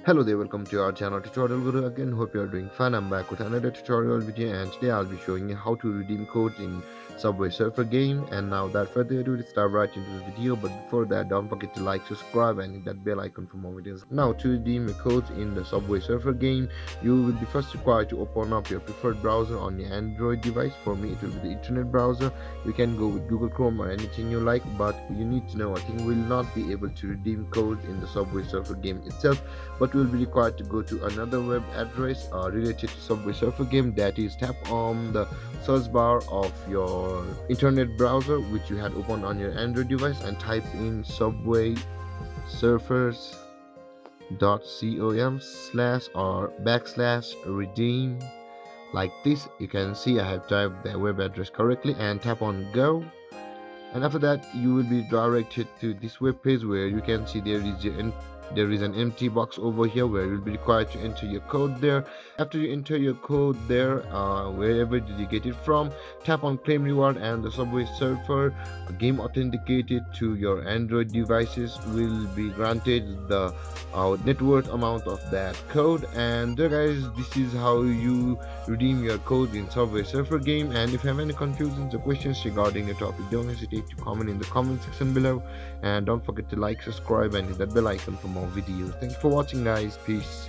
Hello there, welcome to our channel Tutorial Guru again. Hope you are doing fine. I'm back with another tutorial video, and today I'll be showing you how to redeem codes in Subway Surfer game. And now without further ado, let's start right into the video. But before that, don't forget to like, subscribe and hit that bell icon for more videos. Now to redeem your codes in the Subway Surfer game, you will be first required to open up your preferred browser on your Android device. For me it will be the internet browser. You can go with Google Chrome or anything you like, but you need to know, I think we will not be able to redeem codes in the Subway Surfer game itself, but will be required to go to another web address related to Subway Surfer game. That is, tap on the search bar of your internet browser which you had opened on your Android device and type in Subway Surfers .com slash or backslash redeem. Like this, you can see I have typed the web address correctly and tap on go, and after that you will be directed to this web page where you can see there is an empty box over here where you'll be required to enter your code there. After you enter your code there, wherever did you get it from, tap on claim reward, and the Subway Surfer game authenticated to your Android devices will be granted the net worth amount of that code. And there guys, this is how you redeem your code in Subway Surfer game. And if you have any confusions or questions regarding the topic, don't hesitate to comment in the comment section below, and don't forget to like, subscribe and hit that bell icon for more videos. Thank you for watching guys. Peace.